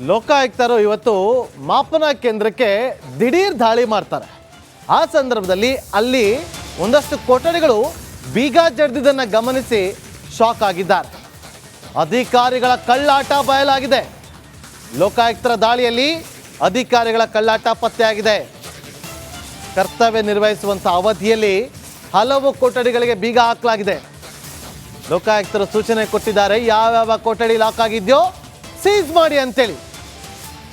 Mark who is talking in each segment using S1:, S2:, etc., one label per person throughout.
S1: ಲೋಕಾಯುಕ್ತರು ಇವತ್ತು ಮಾಪನ ಕೇಂದ್ರಕ್ಕೆ ದಿಢೀರ್ ದಾಳಿ ಮಾಡ್ತಾರೆ. ಆ ಸಂದರ್ಭದಲ್ಲಿ ಅಲ್ಲಿ ಒಂದಷ್ಟು ಕೊಠಡಿಗಳು ಬೀಗ ಜಡಿದಿದ್ದನ್ನು ಗಮನಿಸಿ ಶಾಕ್ ಆಗಿದ್ದಾರೆ. ಅಧಿಕಾರಿಗಳ ಕಳ್ಳಾಟ ಬಯಲಾಗಿದೆ. ಲೋಕಾಯುಕ್ತರ ದಾಳಿಯಲ್ಲಿ ಅಧಿಕಾರಿಗಳ ಕಳ್ಳಾಟ ಪತ್ತೆಯಾಗಿದೆ. ಕರ್ತವ್ಯ ನಿರ್ವಹಿಸುವಂಥ ಅವಧಿಯಲ್ಲಿ ಹಲವು ಕೊಠಡಿಗಳಿಗೆ ಬೀಗ ಹಾಕಲಾಗಿದೆ. ಲೋಕಾಯುಕ್ತರು ಸೂಚನೆ ಕೊಟ್ಟಿದ್ದಾರೆ, ಯಾವ್ಯಾವ ಕೊಠಡಿ ಲಾಕ್ ಆಗಿದೆಯೋ ಸೀಸ್ ಮಾಡಿ ಅಂತೇಳಿ.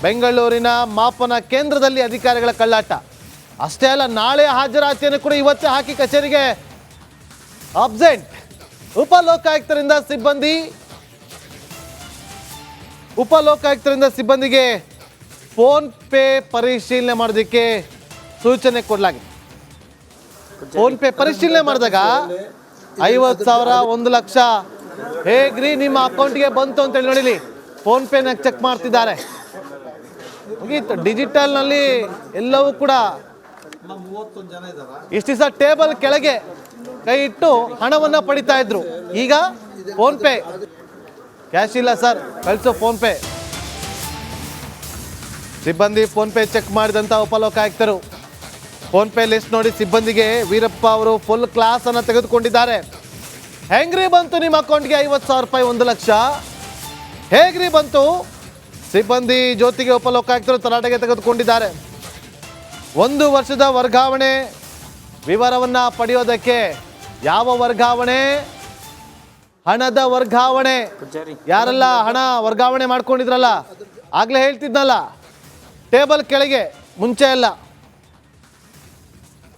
S1: ಬೆಂಗಳೂರಿನ ಮಾಪನ ಕೇಂದ್ರದಲ್ಲಿ ಅಧಿಕಾರಿಗಳ ಕಳ್ಳಾಟ. ಅಷ್ಟೇ ಅಲ್ಲ, ನಾಳೆ ಹಾಜರಾತಿಯನ್ನು ಕೂಡ ಇವತ್ತೇ ಹಾಕಿ ಕಚೇರಿಗೆ ಅಬ್ಸೆಂಟ್. ಉಪಲೋಕಾಯುಕ್ತರಿಂದ ಸಿಬ್ಬಂದಿಗೆ ಫೋನ್ ಪೇ ಪರಿಶೀಲನೆ ಮಾಡೋದಕ್ಕೆ ಸೂಚನೆ ಕೊಡಲಾಗಿದೆ. ಫೋನ್ ಪೇ ಪರಿಶೀಲನೆ ಮಾಡಿದಾಗ 50,000, 1 ಲಕ್ಷ ಹೇಗ್ರಿ ನಿಮ್ಮ ಅಕೌಂಟ್ಗೆ ಬಂತು ಅಂತೇಳಿ ನೋಡಿಲಿ. ಫೋನ್ ಪೇನ ಚೆಕ್ ಮಾಡ್ತಿದ್ದಾರೆ. ಮುಗೀತು. ಡಿಜಿಟಲ್ನಲ್ಲಿ ಎಲ್ಲವೂ ಕೂಡ ಇಷ್ಟು ದಿವಸ ಟೇಬಲ್ ಕೆಳಗೆ ಕೈ ಇಟ್ಟು ಹಣವನ್ನು ಪಡಿತಾ ಇದ್ರು. ಈಗ ಫೋನ್ ಪೇ, ಕ್ಯಾಶ್ ಇಲ್ಲ ಸರ್, ಕಳಿಸೋ ಫೋನ್ ಪೇ. ಸಿಬ್ಬಂದಿ ಫೋನ್ ಪೇ ಚೆಕ್ ಮಾಡಿದಂಥ ಉಪಲೋಕಾಯುಕ್ತರು ಫೋನ್ ಪೇ ಲಿಸ್ಟ್ ನೋಡಿ ಸಿಬ್ಬಂದಿಗೆ ವೀರಪ್ಪ ಅವರು ಫುಲ್ ಕ್ಲಾಸ್ ಅನ್ನು ತೆಗೆದುಕೊಂಡಿದ್ದಾರೆ. ಹೆಂಗ್ರಿ ಬಂತು ನಿಮ್ಮ ಅಕೌಂಟ್ಗೆ 50,000 ರೂಪಾಯಿ, 1 ಲಕ್ಷ ಹೇಗ್ರಿ ಬಂತು? ಸಿಬ್ಬಂದಿ ಜ್ಯೋತಿಗೆ ಉಪಲೋಕಾಯುಕ್ತರು ತರಾಟೆಗೆ ತೆಗೆದುಕೊಂಡಿದ್ದಾರೆ. 1 ವರ್ಷದ ವರ್ಗಾವಣೆ ವಿವರವನ್ನು ಪಡೆಯೋದಕ್ಕೆ ಯಾವ ವರ್ಗಾವಣೆ? ಹಣದ ವರ್ಗಾವಣೆ. ಯಾರೆಲ್ಲ ಹಣ ವರ್ಗಾವಣೆ ಮಾಡ್ಕೊಂಡಿದ್ರಲ್ಲ, ಆಗಲೇ ಹೇಳ್ತಿದ್ನಲ್ಲ, ಟೇಬಲ್ ಕೆಳಗೆ ಮುಂಚೆ ಎಲ್ಲ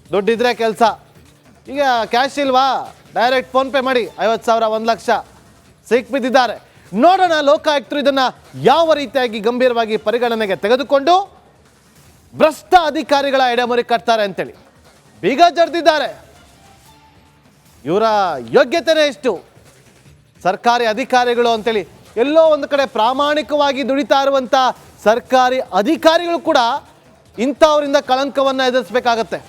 S1: ದುಡ್ಡಿದ್ರೆ ಕೆಲಸ. ಈಗ ಕ್ಯಾಶ್ ಇಲ್ವಾ, ಡೈರೆಕ್ಟ್ ಫೋನ್ ಪೇ ಮಾಡಿ 50,000, 1 ಲಕ್ಷ ಸಿಕ್ಬಿದ್ದಿದ್ದಾರೆ. ನೋಡೋಣ ಲೋಕಾಯುಕ್ತರು ಇದನ್ನು ಯಾವ ರೀತಿಯಾಗಿ ಗಂಭೀರವಾಗಿ ಪರಿಗಣನೆಗೆ ತೆಗೆದುಕೊಂಡು ಭ್ರಷ್ಟ ಅಧಿಕಾರಿಗಳ ಎಡೆಮುರಿ ಕಟ್ತಾರೆ ಅಂತೇಳಿ ಬೀಗ ಜಡ್ದಿದ್ದಾರೆ. ಇವರ ಯೋಗ್ಯತೆನೇ ಎಷ್ಟು? ಸರ್ಕಾರಿ ಅಧಿಕಾರಿಗಳು ಅಂತೇಳಿ ಎಲ್ಲೋ ಒಂದು ಕಡೆ ಪ್ರಾಮಾಣಿಕವಾಗಿ ದುಡಿತಾ ಇರುವಂಥ ಸರ್ಕಾರಿ ಅಧಿಕಾರಿಗಳು ಕೂಡ ಇಂಥವರಿಂದ ಕಳಂಕವನ್ನು ಎದುರಿಸಬೇಕಾಗತ್ತೆ.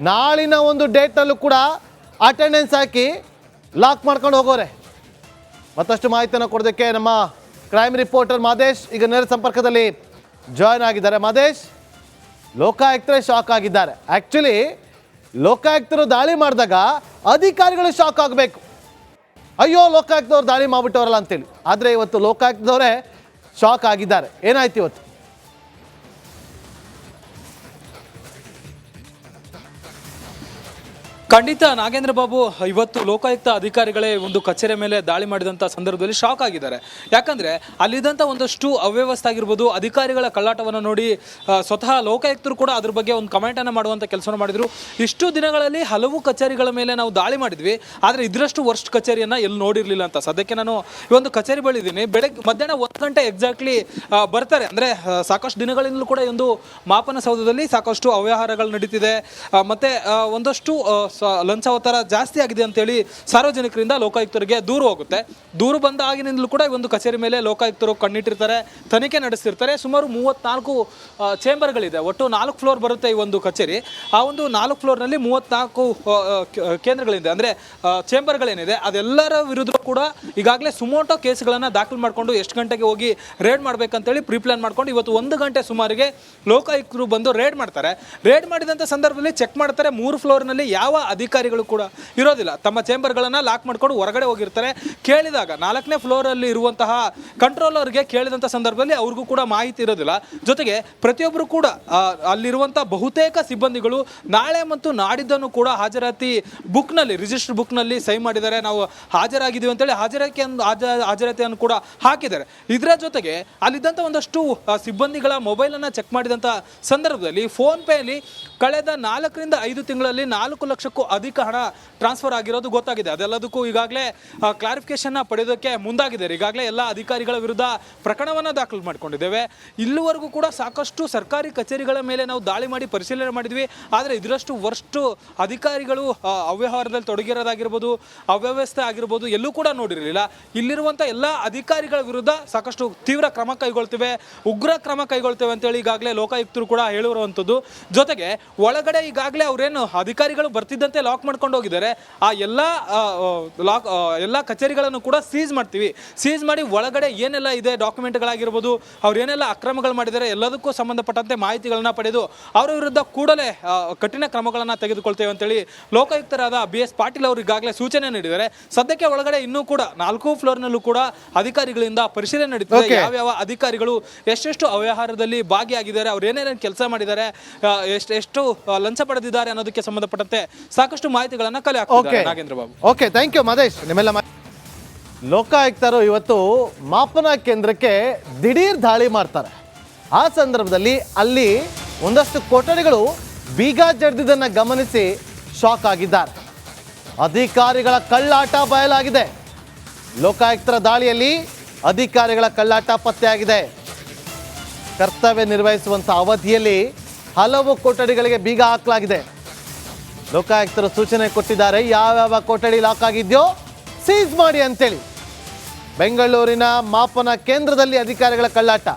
S1: ನಾಳಿನ ಒಂದು ಡೇಟಲ್ಲೂ ಕೂಡ ಅಟೆಂಡೆನ್ಸ್ ಹಾಕಿ ಲಾಕ್ ಮಾಡ್ಕೊಂಡು ಹೋಗೋರೆ. ಮತ್ತಷ್ಟು ಮಾಹಿತಿಯನ್ನು ಕೊಡೋದಕ್ಕೆ ನಮ್ಮ ಕ್ರೈಮ್ ರಿಪೋರ್ಟರ್ ಮಾದೇಶ್ ಈಗ ನೇರ ಸಂಪರ್ಕದಲ್ಲಿ ಜಾಯ್ನ್ ಆಗಿದ್ದಾರೆ. ಮಾದೇಶ್, ಲೋಕಾಯುಕ್ತರೇ ಶಾಕ್ ಆಗಿದ್ದಾರೆ. ಆ್ಯಕ್ಚುಲಿ ಲೋಕಾಯುಕ್ತರು ದಾಳಿ ಮಾಡಿದಾಗ ಅಧಿಕಾರಿಗಳು ಶಾಕ್ ಆಗಬೇಕು, ಅಯ್ಯೋ ಲೋಕಾಯುಕ್ತವ್ರು ದಾಳಿ ಮಾಡಿಬಿಟ್ಟವರಲ್ಲ ಅಂತೇಳಿ. ಆದರೆ ಇವತ್ತು ಲೋಕಾಯುಕ್ತದವರೇ ಶಾಕ್ ಆಗಿದ್ದಾರೆ. ಏನಾಯ್ತು ಇವತ್ತು?
S2: ಖಂಡಿತ ನಾಗೇಂದ್ರ ಬಾಬು, ಇವತ್ತು ಲೋಕಾಯುಕ್ತ ಅಧಿಕಾರಿಗಳೇ ಒಂದು ಕಚೇರಿ ಮೇಲೆ ದಾಳಿ ಮಾಡಿದಂಥ ಸಂದರ್ಭದಲ್ಲಿ ಶಾಕ್ ಆಗಿದ್ದಾರೆ. ಯಾಕಂದರೆ ಅಲ್ಲಿದ್ದಂಥ ಒಂದಷ್ಟು ಅವ್ಯವಸ್ಥೆ ಆಗಿರ್ಬೋದು, ಅಧಿಕಾರಿಗಳ ಕಳ್ಳಾಟವನ್ನು ನೋಡಿ ಸ್ವತಃ ಲೋಕಾಯುಕ್ತರು ಕೂಡ ಅದ್ರ ಬಗ್ಗೆ ಒಂದು ಕಮೆಂಟನ್ನು ಮಾಡುವಂಥ ಕೆಲಸವನ್ನು ಮಾಡಿದರು. ಇಷ್ಟು ದಿನಗಳಲ್ಲಿ ಹಲವು ಕಚೇರಿಗಳ ಮೇಲೆ ನಾವು ದಾಳಿ ಮಾಡಿದ್ವಿ, ಆದರೆ ಇದರಷ್ಟು ವರ್ಸ್ಟ್ ಕಚೇರಿಯನ್ನು ಎಲ್ಲಿ ನೋಡಿರಲಿಲ್ಲ ಅಂತ. ಸದ್ಯಕ್ಕೆ ನಾನು ಈ ಒಂದು ಕಚೇರಿ ಬಳಿದ್ದೀನಿ. ಮಧ್ಯಾಹ್ನ 1 ಗಂಟೆ ಎಕ್ಸಾಕ್ಟ್ಲಿ ಬರ್ತಾರೆ. ಅಂದರೆ ಸಾಕಷ್ಟು ದಿನಗಳಿಂದಲೂ ಕೂಡ ಈ ಒಂದು ಮಾಪನ ಸೌಧದಲ್ಲಿ ಸಾಕಷ್ಟು ಅವ್ಯವಹಾರಗಳು ನಡೀತಿದೆ, ಮತ್ತು ಒಂದಷ್ಟು ಲಂಚ ಒತ್ತಡ ಜಾಸ್ತಿ ಆಗಿದೆ ಅಂತೇಳಿ ಸಾರ್ವಜನಿಕರಿಂದ ಲೋಕಾಯುಕ್ತರಿಗೆ ದೂರು ಹೋಗುತ್ತೆ. ದೂರು ಬಂದ ಆಗಿನಿಂದಲೂ ಕೂಡ ಈ ಒಂದು ಕಚೇರಿ ಮೇಲೆ ಲೋಕಾಯುಕ್ತರು ಕಣ್ಣಿಟ್ಟಿರ್ತಾರೆ, ತನಿಖೆ ನಡೆಸ್ತಿರ್ತಾರೆ. ಸುಮಾರು 34 ಚೇಂಬರ್ಗಳಿದೆ, ಒಟ್ಟು 4 ಫ್ಲೋರ್ ಬರುತ್ತೆ ಈ ಒಂದು ಕಚೇರಿ. ಆ ಒಂದು 4 ಫ್ಲೋರ್ನಲ್ಲಿ 34 ಕೇಂದ್ರಗಳಿದೆ, ಅಂದರೆ ಚೇಂಬರ್ಗಳೇನಿದೆ ಅದೆಲ್ಲರ ವಿರುದ್ಧ ಕೂಡ ಈಗಾಗಲೇ ಸುಮೋಟೋ ಕೇಸ್ಗಳನ್ನು ದಾಖಲು ಮಾಡಿಕೊಂಡು ಎಷ್ಟು ಗಂಟೆಗೆ ಹೋಗಿ ರೇಡ್ ಮಾಡಬೇಕಂತೇಳಿ ಪ್ರಿಪ್ಲಾನ್ ಮಾಡ್ಕೊಂಡು ಇವತ್ತು 1 ಗಂಟೆ ಸುಮಾರಿಗೆ ಲೋಕಾಯುಕ್ತರು ಬಂದು ರೇಡ್ ಮಾಡ್ತಾರೆ. ರೇಡ್ ಮಾಡಿದಂಥ ಸಂದರ್ಭದಲ್ಲಿ ಚೆಕ್ ಮಾಡ್ತಾರೆ, 3 ಫ್ಲೋರ್ನಲ್ಲಿ ಯಾವ ಅಧಿಕಾರಿಗಳು ಕೂಡ ಇರೋದಿಲ್ಲ. ತಮ್ಮ ಚೇಂಬರ್ಗಳನ್ನು ಲಾಕ್ ಮಾಡ್ಕೊಂಡು ಹೊರಗಡೆ ಹೋಗಿರ್ತಾರೆ. ಕೇಳಿದಾಗ 4ನೇ ಫ್ಲೋರಲ್ಲಿ ಇರುವಂತಹ ಕಂಟ್ರೋಲರ್ಗೆ ಕೇಳಿದಂಥ ಸಂದರ್ಭದಲ್ಲಿ ಅವ್ರಿಗೂ ಕೂಡ ಮಾಹಿತಿ ಇರೋದಿಲ್ಲ. ಜೊತೆಗೆ ಪ್ರತಿಯೊಬ್ಬರು ಕೂಡ ಅಲ್ಲಿರುವಂಥ ಬಹುತೇಕ ಸಿಬ್ಬಂದಿಗಳು ನಾಳೆ ಮತ್ತು ನಾಡಿದ್ದನ್ನು ಕೂಡ ಹಾಜರಾತಿ ಬುಕ್ನಲ್ಲಿ, ರಿಜಿಸ್ಟರ್ ಬುಕ್ನಲ್ಲಿ ಸಹಿ ಮಾಡಿದ್ದಾರೆ. ನಾವು ಹಾಜರಾಗಿದ್ದೀವಿ ಅಂತೇಳಿ ಹಾಜರಾತಿಯನ್ನು ಕೂಡ ಹಾಕಿದ್ದಾರೆ. ಇದರ ಜೊತೆಗೆ ಅಲ್ಲಿದ್ದಂಥ ಒಂದಷ್ಟು ಸಿಬ್ಬಂದಿಗಳ ಮೊಬೈಲನ್ನು ಚೆಕ್ ಮಾಡಿದಂಥ ಸಂದರ್ಭದಲ್ಲಿ ಫೋನ್ ಪೇಲಿ ಕಳೆದ 4 ರಿಂದ 5 ತಿಂಗಳಲ್ಲಿ 4 ಲಕ್ಷಕ್ಕೂ ಅಧಿಕ ಹಣ ಟ್ರಾನ್ಸ್ಫರ್ ಆಗಿರೋದು ಗೊತ್ತಾಗಿದೆ. ಅದೆಲ್ಲದಕ್ಕೂ ಈಗಾಗಲೇ ಕ್ಲಾರಿಫಿಕೇಶನ್ನ ಪಡೆಯೋದಕ್ಕೆ ಮುಂದಾಗಿದ್ದಾರೆ. ಈಗಾಗಲೇ ಎಲ್ಲ ಅಧಿಕಾರಿಗಳ ವಿರುದ್ಧ ಪ್ರಕರಣವನ್ನು ದಾಖಲು ಮಾಡಿಕೊಂಡಿದ್ದೇವೆ. ಇಲ್ಲಿವರೆಗೂ ಕೂಡ ಸಾಕಷ್ಟು ಸರ್ಕಾರಿ ಕಚೇರಿಗಳ ಮೇಲೆ ನಾವು ದಾಳಿ ಮಾಡಿ ಪರಿಶೀಲನೆ ಮಾಡಿದ್ವಿ, ಆದರೆ ಇದರಷ್ಟು ವರ್ಸ್ಟ್ ಅಧಿಕಾರಿಗಳು ಅವ್ಯವಹಾರದಲ್ಲಿ ತೊಡಗಿರೋದಾಗಿರ್ಬೋದು, ಅವ್ಯವಸ್ಥೆ ಆಗಿರ್ಬೋದು ಎಲ್ಲೂ ಕೂಡ ನೋಡಿರಲಿಲ್ಲ. ಇಲ್ಲಿರುವಂಥ ಎಲ್ಲ ಅಧಿಕಾರಿಗಳ ವಿರುದ್ಧ ಸಾಕಷ್ಟು ತೀವ್ರ ಕ್ರಮ ಕೈಗೊಳ್ತೇವೆ, ಉಗ್ರ ಕ್ರಮ ಕೈಗೊಳ್ತೇವೆ ಅಂತೇಳಿ ಈಗಾಗಲೇ ಲೋಕಾಯುಕ್ತರು ಕೂಡ ಹೇಳಿರುವಂಥದ್ದು. ಜೊತೆಗೆ ಒಳಗಡೆ ಈಗಾಗಲೇ ಅವರೇನು ಅಧಿಕಾರಿಗಳು ಬರ್ತಿದ್ದಾರೆ ಇದ್ದಕ್ಕಿದ್ದಂತೆ ಲಾಕ್ ಮಾಡ್ಕೊಂಡು ಹೋಗಿದ್ದಾರೆ. ಆ ಎಲ್ಲ ಕಚೇರಿಗಳನ್ನು ಕೂಡ ಸೀಸ್ ಮಾಡ್ತೀವಿ. ಸೀಸ್ ಮಾಡಿ ಒಳಗಡೆ ಏನೆಲ್ಲ ಇದೆ ಡಾಕ್ಯುಮೆಂಟ್ಗಳಾಗಿರ್ಬೋದು, ಅವ್ರು ಏನೆಲ್ಲ ಅಕ್ರಮಗಳು ಮಾಡಿದ್ದಾರೆ ಎಲ್ಲದಕ್ಕೂ ಸಂಬಂಧಪಟ್ಟಂತೆ ಮಾಹಿತಿಗಳನ್ನ ಪಡೆದು ಅವರ ವಿರುದ್ಧ ಕೂಡಲೇ ಕಠಿಣ ಕ್ರಮಗಳನ್ನು ತೆಗೆದುಕೊಳ್ತೇವೆ ಅಂತೇಳಿ ಲೋಕಾಯುಕ್ತರಾದ BS ಪಾಟೀಲ್ ಅವರು ಈಗಾಗಲೇ ಸೂಚನೆ ನೀಡಿದ್ದಾರೆ. ಸದ್ಯಕ್ಕೆ ಒಳಗಡೆ ಇನ್ನೂ ಕೂಡ 4 ಫ್ಲೋರ್ನಲ್ಲೂ ಕೂಡ ಅಧಿಕಾರಿಗಳಿಂದ ಪರಿಶೀಲನೆ ನಡೀತಿದೆ. ಯಾವ್ಯಾವ ಅಧಿಕಾರಿಗಳು ಎಷ್ಟೆಷ್ಟು ಅವ್ಯವಹಾರದಲ್ಲಿ ಭಾಗಿಯಾಗಿದ್ದಾರೆ, ಅವ್ರು ಏನೇನು ಕೆಲಸ ಮಾಡಿದ್ದಾರೆ, ಎಷ್ಟು ಲಂಚ ಪಡೆದಿದ್ದಾರೆ ಅನ್ನೋದಕ್ಕೆ ಸಂಬಂಧಪಟ್ಟಂತೆ ಸಾಕಷ್ಟು ಮಾಹಿತಿಗಳನ್ನ ಕಲೆ ಹಾಕ್ತಿದ್ದಾರೆ Nagendra Babu.
S1: Okay, thank you Mahesh. ನಿಮ್ಮೆಲ್ಲ ಲೋಕಾಯುಕ್ತರು ಇವತ್ತು ಮಾಪನ ಕೇಂದ್ರಕ್ಕೆ ದಿಢೀರ್ ದಾಳಿ ಮಾಡ್ತಾರೆ. ಆ ಸಂದರ್ಭದಲ್ಲಿ ಅಲ್ಲಿ ಒಂದಷ್ಟು ಕೊಠಡಿಗಳು ಬೀಗ ಜಡ್ದಿದ್ದನ್ನು ಗಮನಿಸಿ ಶಾಕ್ ಆಗಿದ್ದಾರೆ. ಅಧಿಕಾರಿಗಳ ಕಳ್ಳಾಟ ಬಯಲಾಗಿದೆ. ಲೋಕಾಯುಕ್ತರ ದಾಳಿಯಲ್ಲಿ ಅಧಿಕಾರಿಗಳ ಕಳ್ಳಾಟ ಪತ್ತೆಯಾಗಿದೆ. ಕರ್ತವ್ಯ ನಿರ್ವಹಿಸುವಂಥ ಅವಧಿಯಲ್ಲಿ ಹಲವು ಕೊಠಡಿಗಳಿಗೆ ಬೀಗ ಹಾಕಲಾಗಿದೆ. ಲೋಕಾಯುಕ್ತರು ಸೂಚನೆ ಕೊಟ್ಟಿದ್ದಾರೆ, ಯಾವ್ಯಾವ ಕೊಠಡಿ ಲಾಕ್ ಆಗಿದೆಯೋ ಸೀಸ್ ಮಾಡಿ ಅಂತೇಳಿ. ಬೆಂಗಳೂರಿನ ಮಾಪನ ಕೇಂದ್ರದಲ್ಲಿ ಅಧಿಕಾರಿಗಳ ಕಳ್ಳಾಟ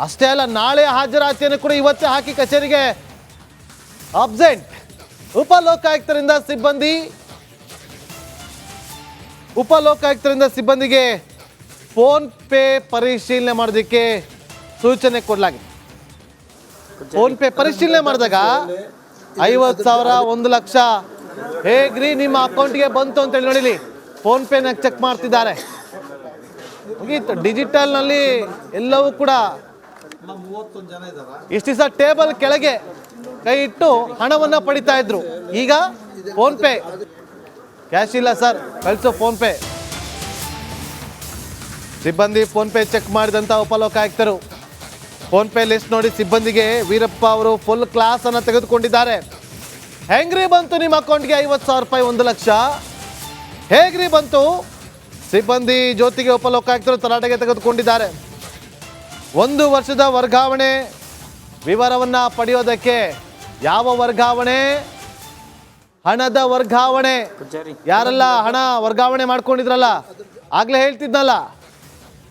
S1: ಅಷ್ಟೇ ಅಲ್ಲ, ನಾಳೆ ಹಾಜರಾತಿಯನ್ನು ಕೂಡ ಇವತ್ತೇ ಹಾಕಿ ಕಚೇರಿಗೆ ಅಬ್ಸೆಂಟ್. ಉಪಲೋಕಾಯುಕ್ತರಿಂದ ಸಿಬ್ಬಂದಿಗೆ ಫೋನ್ ಪೇ ಪರಿಶೀಲನೆ ಮಾಡೋದಕ್ಕೆ ಸೂಚನೆ ಕೊಡಲಾಗಿದೆ. ಫೋನ್ ಪೇ ಪರಿಶೀಲನೆ ಮಾಡಿದಾಗ 50,000 1 ಲಕ್ಷ ಹೇಗ್ರಿ ನಿಮ್ಮ ಅಕೌಂಟ್ಗೆ ಬಂತು ಅಂತೇಳಿ ನೋಡಿಲಿ ಫೋನ್ ಪೇನ ಚೆಕ್ ಮಾಡ್ತಿದ್ದಾರೆ. ಮುಗೀತು. ಡಿಜಿಟಲ್ನಲ್ಲಿ ಎಲ್ಲವೂ ಕೂಡ ಇಷ್ಟು ದಿವಸ ಟೇಬಲ್ ಕೆಳಗೆ ಕೈ ಇಟ್ಟು ಹಣವನ್ನು ಪಡಿತಾ ಇದ್ರು. ಈಗ ಫೋನ್ ಪೇ, ಕ್ಯಾಶ್ ಇಲ್ಲ ಸರ್ ಕಳಿಸೋ ಫೋನ್ ಪೇ. ಸಿಬ್ಬಂದಿ ಫೋನ್ ಪೇ ಚೆಕ್ ಮಾಡಿದಂಥ ಉಪಲೋಕಾಯುಕ್ತರು ಫೋನ್ ಪೇ ಲಿಸ್ಟ್ ನೋಡಿ ಸಿಬ್ಬಂದಿಗೆ ವೀರಪ್ಪ ಅವರು ಫುಲ್ ಕ್ಲಾಸ್ ಅನ್ನು ತೆಗೆದುಕೊಂಡಿದ್ದಾರೆ. ಹೆಂಗ್ರಿ ಬಂತು ನಿಮ್ಮ ಅಕೌಂಟ್ಗೆ 50,000 ರೂಪಾಯಿ 1 ಲಕ್ಷ ಹೇಗ್ರಿ ಬಂತು? ಸಿಬ್ಬಂದಿ ಜ್ಯೋತಿಗೆ ಉಪಲೋಕಾಯುಕ್ತರು ತರಾಟೆಗೆ ತೆಗೆದುಕೊಂಡಿದ್ದಾರೆ. 1 ವರ್ಷದ ವರ್ಗಾವಣೆ ವಿವರವನ್ನು ಪಡೆಯೋದಕ್ಕೆ ಯಾವ ವರ್ಗಾವಣೆ? ಹಣದ ವರ್ಗಾವಣೆ. ಯಾರೆಲ್ಲ ಹಣ ವರ್ಗಾವಣೆ ಮಾಡ್ಕೊಂಡಿದ್ರಲ್ಲ, ಆಗ್ಲೇ ಹೇಳ್ತಿದ್ನಲ್ಲ,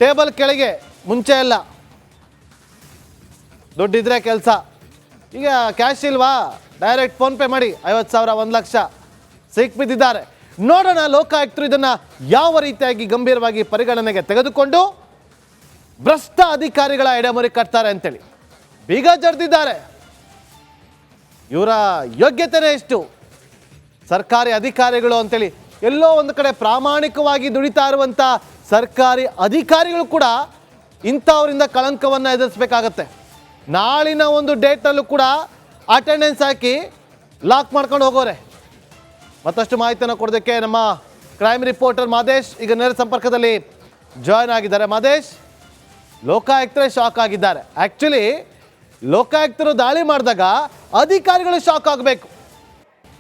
S1: ಟೇಬಲ್ ಕೆಳಗೆ ಮುಂಚೆ ಎಲ್ಲ ದುಡ್ಡಿದ್ರೆ ಕೆಲಸ. ಈಗ ಕ್ಯಾಶ್ ಇಲ್ವಾ, ಡೈರೆಕ್ಟ್ ಫೋನ್ ಪೇ ಮಾಡಿ 50,000 1 ಲಕ್ಷ ಸಿಕ್ಬಿದ್ದಿದ್ದಾರೆ. ನೋಡೋಣ ಲೋಕಾಯುಕ್ತರು ಇದನ್ನು ಯಾವ ರೀತಿಯಾಗಿ ಗಂಭೀರವಾಗಿ ಪರಿಗಣನೆಗೆ ತೆಗೆದುಕೊಂಡು ಭ್ರಷ್ಟ ಅಧಿಕಾರಿಗಳ ಎಡೆಮರಿ ಕಟ್ತಾರೆ ಅಂತೇಳಿ ಬೀಗ ಜಡ್ದಿದ್ದಾರೆ. ಇವರ ಯೋಗ್ಯತೆನೇ ಎಷ್ಟು? ಸರ್ಕಾರಿ ಅಧಿಕಾರಿಗಳು ಅಂತೇಳಿ ಎಲ್ಲೋ ಒಂದು ಕಡೆ ಪ್ರಾಮಾಣಿಕವಾಗಿ ದುಡಿತಾ ಇರುವಂಥ ಸರ್ಕಾರಿ ಅಧಿಕಾರಿಗಳು ಕೂಡ ಇಂಥವರಿಂದ ಕಳಂಕವನ್ನು ಎದುರಿಸಬೇಕಾಗತ್ತೆ. ನಾಳಿನ ಒಂದು ಡೇಟಲ್ಲೂ ಕೂಡ ಅಟೆಂಡೆನ್ಸ್ ಹಾಕಿ ಲಾಕ್ ಮಾಡ್ಕೊಂಡು ಹೋಗೋರೆ. ಮತ್ತಷ್ಟು ಮಾಹಿತಿಯನ್ನು ಕೊಡೋದಕ್ಕೆ ನಮ್ಮ ಕ್ರೈಮ್ ರಿಪೋರ್ಟರ್ ಮಾದೇಶ್ ಈಗ ನೇರ ಸಂಪರ್ಕದಲ್ಲಿ ಜಾಯ್ನ್ ಆಗಿದ್ದಾರೆ. ಮಾದೇಶ್, ಲೋಕಾಯುಕ್ತರೇ ಶಾಕ್ ಆಗಿದ್ದಾರೆ. ಆ್ಯಕ್ಚುಲಿ ಲೋಕಾಯುಕ್ತರು ದಾಳಿ ಮಾಡಿದಾಗ ಅಧಿಕಾರಿಗಳು ಶಾಕ್ ಆಗಬೇಕು,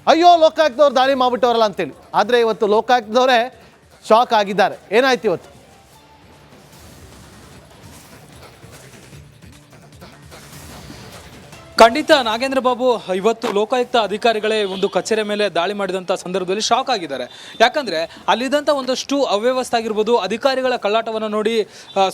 S1: ಅಯ್ಯೋ ಲೋಕಾಯುಕ್ತವ್ರು ದಾಳಿ ಮಾಡಿಬಿಟ್ಟವರಲ್ಲ ಅಂತೇಳಿ. ಆದರೆ ಇವತ್ತು ಲೋಕಾಯುಕ್ತದವರೇ ಶಾಕ್ ಆಗಿದ್ದಾರೆ. ಏನಾಯ್ತು ಇವತ್ತು?
S2: ಖಂಡಿತ ನಾಗೇಂದ್ರ ಬಾಬು, ಇವತ್ತು ಲೋಕಾಯುಕ್ತ ಅಧಿಕಾರಿಗಳೇ ಒಂದು ಕಚೇರಿ ಮೇಲೆ ದಾಳಿ ಮಾಡಿದಂಥ ಸಂದರ್ಭದಲ್ಲಿ ಶಾಕ್ ಆಗಿದ್ದಾರೆ. ಯಾಕಂದರೆ ಅಲ್ಲಿದ್ದಂಥ ಒಂದಷ್ಟು ಅವ್ಯವಸ್ಥೆ ಆಗಿರ್ಬೋದು, ಅಧಿಕಾರಿಗಳ ಕಳ್ಳಾಟವನ್ನು ನೋಡಿ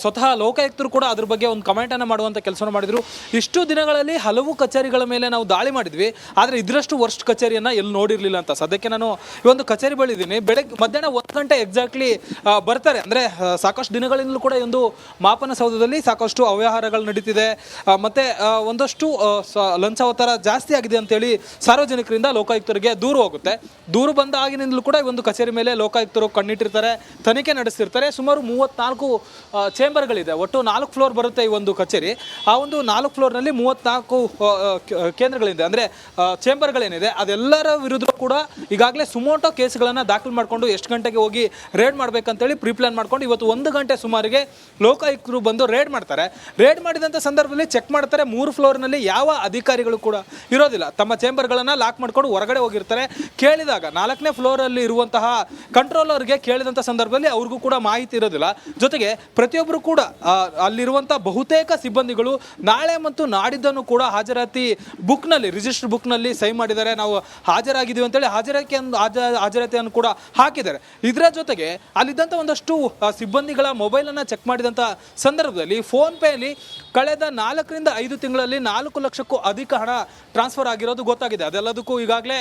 S2: ಸ್ವತಃ ಲೋಕಾಯುಕ್ತರು ಕೂಡ ಅದ್ರ ಬಗ್ಗೆ ಒಂದು ಕಮೆಂಟನ್ನು ಮಾಡುವಂಥ ಕೆಲಸವನ್ನು ಮಾಡಿದರು. ಇಷ್ಟು ದಿನಗಳಲ್ಲಿ ಹಲವು ಕಚೇರಿಗಳ ಮೇಲೆ ನಾವು ದಾಳಿ ಮಾಡಿದ್ವಿ, ಆದರೆ ಇದರಷ್ಟು ವರ್ಸ್ಟ್ ಕಚೇರಿಯನ್ನು ಎಲ್ಲಿ ನೋಡಿರಲಿಲ್ಲ ಅಂತ. ಸದ್ಯಕ್ಕೆ ನಾನು ಈ ಒಂದು ಕಚೇರಿ ಬಳಿದ್ದೀನಿ. ಮಧ್ಯಾಹ್ನ 1 ಗಂಟೆ ಎಕ್ಸಾಕ್ಟ್ಲಿ ಬರ್ತಾರೆ. ಅಂದರೆ ಸಾಕಷ್ಟು ದಿನಗಳಿಂದಲೂ ಕೂಡ ಈ ಒಂದು ಮಾಪನ ಸೌಧದಲ್ಲಿ ಸಾಕಷ್ಟು ಅವ್ಯವಹಾರಗಳು ನಡೀತಿದೆ, ಮತ್ತು ಒಂದಷ್ಟು ಲಂಚ ಒತ್ತಡ ಜಾಸ್ತಿ ಆಗಿದೆ ಅಂತೇಳಿ ಸಾರ್ವಜನಿಕರಿಂದ ಲೋಕಾಯುಕ್ತರಿಗೆ ದೂರು ಹೋಗುತ್ತೆ. ದೂರು ಬಂದ ಆಗಿನಿಂದಲೂ ಕೂಡ ಒಂದು ಕಚೇರಿ ಮೇಲೆ ಲೋಕಾಯುಕ್ತರು ಕಣ್ಣಿಟ್ಟಿರ್ತಾರೆ, ತನಿಖೆ ನಡೆಸ್ತಿರ್ತಾರೆ. ಸುಮಾರು 34 ಚೇಂಬರ್ಗಳಿದೆ, ಒಟ್ಟು 4 ಫ್ಲೋರ್ ಬರುತ್ತೆ ಈ ಒಂದು ಕಚೇರಿ. ಆ ಒಂದು 4 ಫ್ಲೋರ್ನಲ್ಲಿ 34 ಕೇಂದ್ರಗಳಿದೆ, ಅಂದರೆ ಚೇಂಬರ್ಗಳೇನಿದೆ ಅದೆಲ್ಲರ ವಿರುದ್ಧ ಕೂಡ ಈಗಾಗಲೇ ಸುಮೋಟೋ ಕೇಸ್ಗಳನ್ನು ದಾಖಲು ಮಾಡಿಕೊಂಡು ಎಷ್ಟು ಗಂಟೆಗೆ ಹೋಗಿ ರೇಡ್ ಮಾಡಬೇಕಂತೇಳಿ ಪ್ರಿಪ್ಲಾನ್ ಮಾಡ್ಕೊಂಡು ಇವತ್ತು 1 ಗಂಟೆ ಸುಮಾರಿಗೆ ಲೋಕಾಯುಕ್ತರು ಬಂದು ರೇಡ್ ಮಾಡ್ತಾರೆ. ರೇಡ್ ಮಾಡಿದಂಥ ಸಂದರ್ಭದಲ್ಲಿ ಚೆಕ್ ಮಾಡ್ತಾರೆ, 3 ಫ್ಲೋರ್ನಲ್ಲಿ ಯಾವ ಅಧಿಕಾರಿಗಳು ಕೂಡ ಇರೋದಿಲ್ಲ. ತಮ್ಮ ಚೇಂಬರ್ಗಳನ್ನು ಲಾಕ್ ಮಾಡ್ಕೊಂಡು ಹೊರಗಡೆ ಹೋಗಿರ್ತಾರೆ. ಕೇಳಿದಾಗ 4ನೇ ಫ್ಲೋರಲ್ಲಿ ಇರುವಂತಹ ಕಂಟ್ರೋಲರ್ಗೆ ಕೇಳಿದಂಥ ಸಂದರ್ಭದಲ್ಲಿ ಅವ್ರಿಗೂ ಕೂಡ ಮಾಹಿತಿ ಇರೋದಿಲ್ಲ. ಜೊತೆಗೆ ಪ್ರತಿಯೊಬ್ಬರು ಕೂಡ ಅಲ್ಲಿರುವಂಥ ಬಹುತೇಕ ಸಿಬ್ಬಂದಿಗಳು ನಾಳೆ ಮತ್ತು ನಾಡಿದ್ದನ್ನು ಕೂಡ ಹಾಜರಾತಿ ಬುಕ್ನಲ್ಲಿ, ರಿಜಿಸ್ಟರ್ ಬುಕ್ನಲ್ಲಿ ಸಹಿ ಮಾಡಿದ್ದಾರೆ. ನಾವು ಹಾಜರಾಗಿದ್ದೀವಿ ಅಂತೇಳಿ ಹಾಜರಾತಿಯನ್ನು ಕೂಡ ಹಾಕಿದ್ದಾರೆ. ಇದರ ಜೊತೆಗೆ ಅಲ್ಲಿದ್ದಂಥ ಒಂದಷ್ಟು ಸಿಬ್ಬಂದಿಗಳ ಮೊಬೈಲನ್ನು ಚೆಕ್ ಮಾಡಿದಂಥ ಸಂದರ್ಭದಲ್ಲಿ ಫೋನ್ ಪೇಯಲ್ಲಿ ಕಳೆದ 4ರಿಂದ 5 ತಿಂಗಳಲ್ಲಿ 4 ಲಕ್ಷಕ್ಕೂ ಅಧಿಕ ಹಣ ಟ್ರಾನ್ಸ್ಫರ್ ಆಗಿರೋದು ಗೊತ್ತಾಗಿದೆ. ಅದೆಲ್ಲದಕ್ಕೂ ಈಗಾಗಲೇ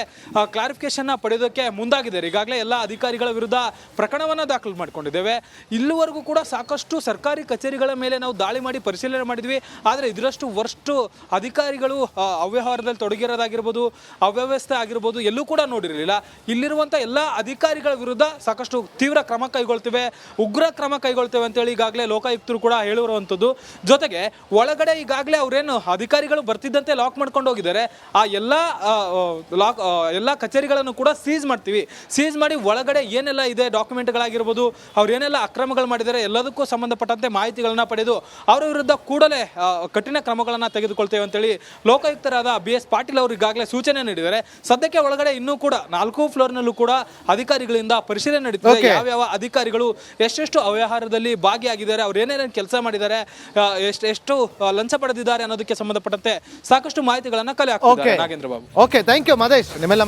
S2: ಕ್ಲಾರಿಫಿಕೇಶನ್ ಪಡೆಯೋದಕ್ಕೆ ಮುಂದಾಗಿದ್ದಾರೆ. ಈಗಾಗಲೇ ಎಲ್ಲ ಅಧಿಕಾರಿಗಳ ವಿರುದ್ಧ ಪ್ರಕರಣವನ್ನು ದಾಖಲು ಮಾಡಿಕೊಂಡಿದ್ದೇವೆ. ಇಲ್ಲಿವರೆಗೂ ಕೂಡ ಸಾಕಷ್ಟು ಸರ್ಕಾರಿ ಕಚೇರಿಗಳ ಮೇಲೆ ನಾವು ದಾಳಿ ಮಾಡಿ ಪರಿಶೀಲನೆ ಮಾಡಿದ್ವಿ. ಆದರೆ ಇದರಷ್ಟು ವರ್ಸ್ಟ್ ಅಧಿಕಾರಿಗಳು ಅವ್ಯವಹಾರದಲ್ಲಿ ತೊಡಗಿರೋದಾಗಿರ್ಬೋದು, ಅವ್ಯವಸ್ಥೆ ಆಗಿರ್ಬೋದು ಎಲ್ಲೂ ಕೂಡ ನೋಡಿರಲಿಲ್ಲ. ಇಲ್ಲಿರುವಂಥ ಎಲ್ಲ ಅಧಿಕಾರಿಗಳ ವಿರುದ್ಧ ಸಾಕಷ್ಟು ತೀವ್ರ ಕ್ರಮ ಕೈಗೊಳ್ತೇವೆ, ಉಗ್ರ ಕ್ರಮ ಕೈಗೊಳ್ತೇವೆ ಅಂತೇಳಿ ಈಗಾಗಲೇ ಲೋಕಾಯುಕ್ತರು ಕೂಡ ಹೇಳಿರುವಂಥದ್ದು. ಜೊತೆಗೆ ಒಳಗಡೆ ಈಗಾಗಲೇ ಅವರೇನು ಅಧಿಕಾರಿಗಳು ಬರ್ತಿದ್ದಂತೆ ಲಾಕ್ ಮಾಡ್ಕೊಂಡು ಹೋಗಿದ್ದಾರೆ. ಆ ಎಲ್ಲ ಕಚೇರಿಗಳನ್ನು ಕೂಡ ಸೀಸ್ ಮಾಡ್ತೀವಿ. ಸೀಸ್ ಮಾಡಿ ಒಳಗಡೆ ಏನೆಲ್ಲ ಇದೆ ಡಾಕ್ಯುಮೆಂಟ್ಗಳಾಗಿರ್ಬೋದು, ಅವ್ರು ಏನೆಲ್ಲ ಅಕ್ರಮಗಳು ಮಾಡಿದ್ದಾರೆ ಎಲ್ಲದಕ್ಕೂ ಸಂಬಂಧಪಟ್ಟಂತೆ ಮಾಹಿತಿಗಳನ್ನ ಪಡೆದು ಅವರ ವಿರುದ್ಧ ಕೂಡಲೇ ಕಠಿಣ ಕ್ರಮಗಳನ್ನು ತೆಗೆದುಕೊಳ್ತೇವೆ ಅಂತೇಳಿ ಲೋಕಾಯುಕ್ತರಾದ BS ಪಾಟೀಲ್ ಅವರು ಈಗಾಗಲೇ ಸೂಚನೆ ನೀಡಿದ್ದಾರೆ. ಸದ್ಯಕ್ಕೆ ಒಳಗಡೆ ಇನ್ನೂ ಕೂಡ 4 ಫ್ಲೋರ್ನಲ್ಲೂ ಕೂಡ ಅಧಿಕಾರಿಗಳಿಂದ ಪರಿಶೀಲನೆ ನಡೀತಿದೆ. ಯಾವ್ಯಾವ ಅಧಿಕಾರಿಗಳು ಎಷ್ಟೆಷ್ಟು ಅವ್ಯವಹಾರದಲ್ಲಿ ಭಾಗಿಯಾಗಿದ್ದಾರೆ, ಅವ್ರು ಏನೇನೇನು ಕೆಲಸ ಮಾಡಿದ್ದಾರೆ, ಎಷ್ಟು ಲಂಚ ಪಡೆದಿದ್ದಾರೆ ಅನ್ನೋದಕ್ಕೆ ಸಂಬಂಧಪಟ್ಟಂತೆ ಸಾಕಷ್ಟು ಮಾಹಿತಿಗಳನ್ನ ಕಲೆ ಹಾಕ್ತಿದ್ದಾರೆ. Nagendra Babu.
S1: Okay, thank you Mahesh. ನಿಮ್ಮೆಲ್ಲ